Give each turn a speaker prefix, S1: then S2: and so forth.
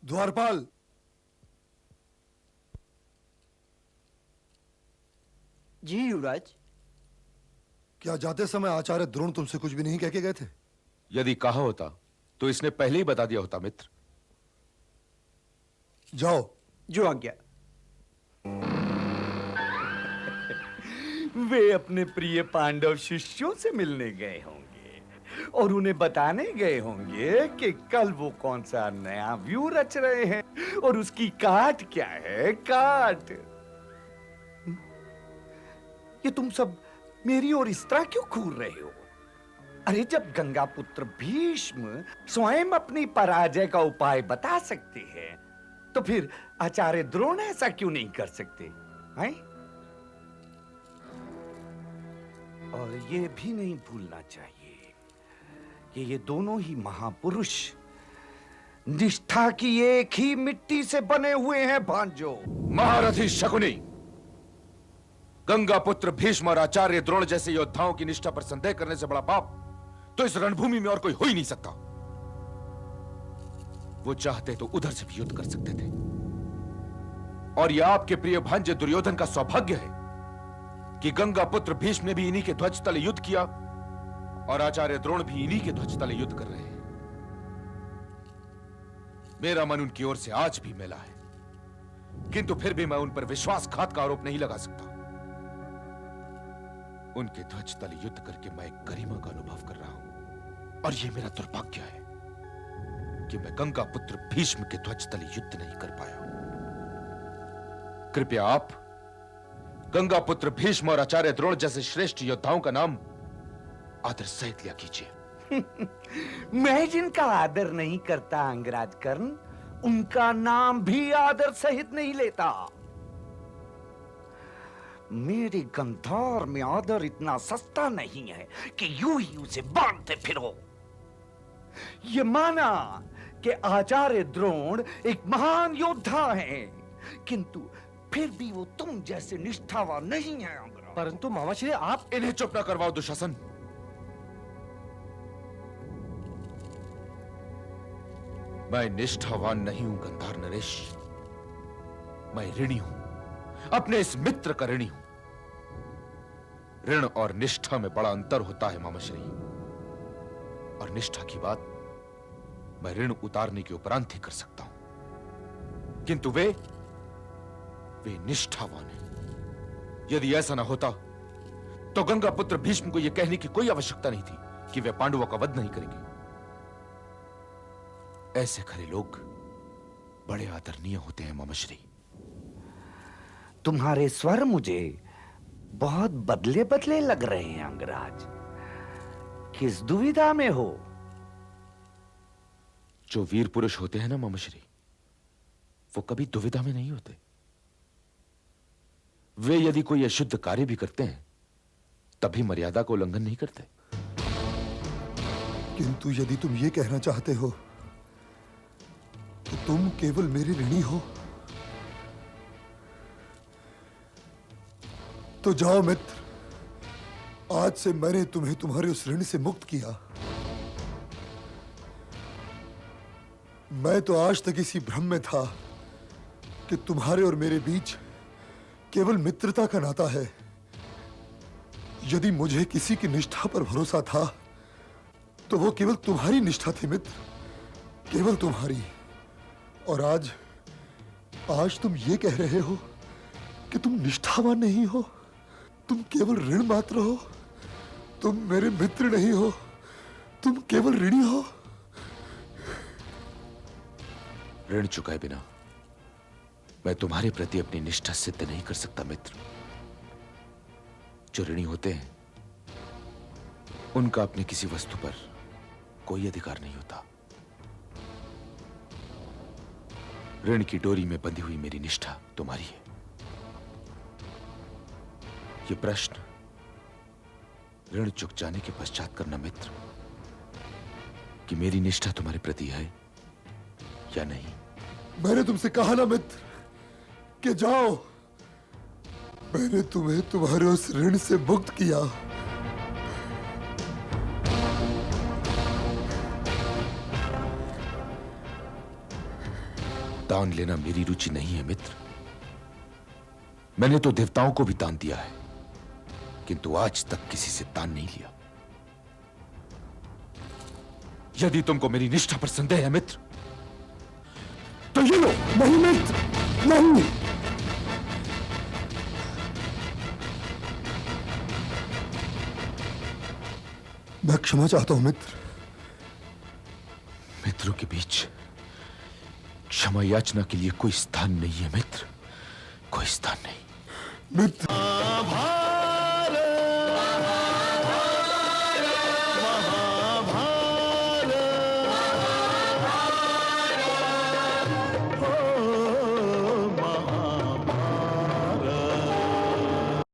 S1: द्वारपाल,
S2: जी युवराज।
S1: क्या जाते समय आचार्य द्रोण तुमसे कुछ भी नहीं कह के गए थे?
S3: यदि कहा होता तो इसने पहले ही बता दिया होता मित्र।
S1: जाओ।
S2: जो आज्ञा।
S4: वे अपने प्रिय पांडव शिष्यों से मिलने गए होंगे और उन्हें बताने गए होंगे कि कल वो कौन सा नया व्यू रच रहे हैं और उसकी काट क्या है। काट। ये तुम सब मेरी ओर इस तरह क्यों घूर रहे हो? अरे जब गंगा पुत्र भीष्म स्वयं अपनी पराजय का उपाय बता सकते हैं तो फिर आचार्य द्रोण ऐसा क्यों नहीं कर सकते हैं? और ये भी नहीं भूलना चाहिए कि ये दोनों ही महापुरुष निष्ठा की एक ही मिट्टी से बने हुए हैं भांजो।
S3: महारथी शकुनी, गंगा पुत्र भीष्म और आचार्य द्रोण जैसे योद्धाओं की निष्ठा पर संदेह करने से बड़ा पाप तो इस रणभूमि में और कोई हो ही नहीं सकता। वो चाहते तो उधर से भी युद्ध कर सकते थे और यह आपके प्रिय भांजे दुर्योधन का सौभाग्य है कि गंगा पुत्र भीष्म ने भी इन्हीं के ध्वज तले युद्ध किया और आचार्य द्रोण भी इन्हीं के ध्वज तले युद्ध कर रहे हैं। मेरा मन उनकी ओर से आज भी मैला है, किंतु फिर भी मैं उन पर विश्वासघात का आरोप नहीं लगा सकता। उनके ध्वज तले युद्ध करके मैं एक गरिमा का अनुभव कर रहा हूं और यह मेरा दुर्भाग्य है कि मैं गंगा पुत्र भीष्म के ध्वज तले युद्ध नहीं कर पाया। कृपया आप गंगा पुत्र भीष्म और आचार्य द्रोण जैसे श्रेष्ठ योद्धाओं का नाम आदर सहित लिया कीजिए।
S4: मैं जिनका आदर नहीं करता अंगराज कर्ण, उनका नाम भी आदर सहित नहीं लेता। मेरे गंधार में आदर इतना सस्ता नहीं है कि यूं ही उसे बांधते फिरो। ये माना कि आचार्य द्रोण एक महान योद्धा हैं, किंतु फिर भी वो तुम जैसे निष्ठावान नहीं है अंगराज।
S2: परंतु मामाश्री आप
S3: इन्हें चुप ना करवाओ दुशासन। मैं निष्ठावान नहीं हूं गंधार नरेश, मैं ऋणी हूं, अपने इस मित्र का ऋणी हूं। ऋण और निष्ठा में बड़ा अंतर होता है मामाश्री, और निष्ठा की बात मैं ऋण उतारने के उपरांत ही कर सकता हूं, किंतु वे निष्ठावान हैं। यदि ऐसा ना होता तो गंगा पुत्र भीष्म को यह कहने की कोई आवश्यकता नहीं थी कि वे पांडवों का वध नहीं करेंगे। ऐसे खरे लोग बड़े आदरणीय होते हैं मामाश्री।
S4: तुम्हारे स्वर मुझे बहुत बदले बदले लग रहे हैं अंगराज। किस दुविधा में हो?
S3: जो वीर पुरुष होते हैं ना मामाश्री, वो कभी दुविधा में नहीं होते। वे यदि कोई अशुद्ध कार्य भी करते हैं तभी मर्यादा का उल्लंघन नहीं करते।
S1: किंतु यदि तुम ये कहना चाहते हो कि तुम केवल मेरे ऋणी हो, तो जाओ मित्र, आज से मैंने तुम्हें तुम्हारे उस ऋण से मुक्त किया। मैं तो आज तक इसी भ्रम में था कि तुम्हारे और मेरे बीच केवल मित्रता का नाता है। यदि मुझे किसी की निष्ठा पर भरोसा था तो वो केवल तुम्हारी निष्ठा थी मित्र, केवल तुम्हारी। और आज तुम ये कह रहे हो कि तुम निष्ठावान नहीं हो, तुम केवल ऋण मात्र हो, तुम मेरे मित्र नहीं हो, तुम केवल ऋणी हो।
S3: ऋण चुकाए बिना मैं तुम्हारे प्रति अपनी निष्ठा सिद्ध नहीं कर सकता मित्र। जो ऋणी होते हैं उनका अपनी किसी वस्तु पर कोई अधिकार नहीं होता। ऋण की डोरी में बंधी हुई मेरी निष्ठा तुम्हारी है। ये प्रश्न ऋण चुक जाने के पश्चात करना मित्र कि मेरी निष्ठा तुम्हारे प्रति है या नहीं।
S1: मैंने तुमसे कहा ना मित्र कि जाओ, मैंने तुम्हें तुम्हारे उस ऋण से मुक्त किया।
S3: दान लेना मेरी रुचि नहीं है मित्र। मैंने तो देवताओं को भी दान दिया है, किंतु आज तक किसी से दान नहीं लिया। यदि तुमको मेरी निष्ठा पर संदेह है मित्र, तो ये लो।
S1: नहीं मित्र, नहीं। मैं क्षमा चाहता हूं मित्र।
S3: मित्रों के बीच क्षमा याचना के लिए कोई स्थान नहीं है मित्र, कोई स्थान नहीं।
S1: मित्र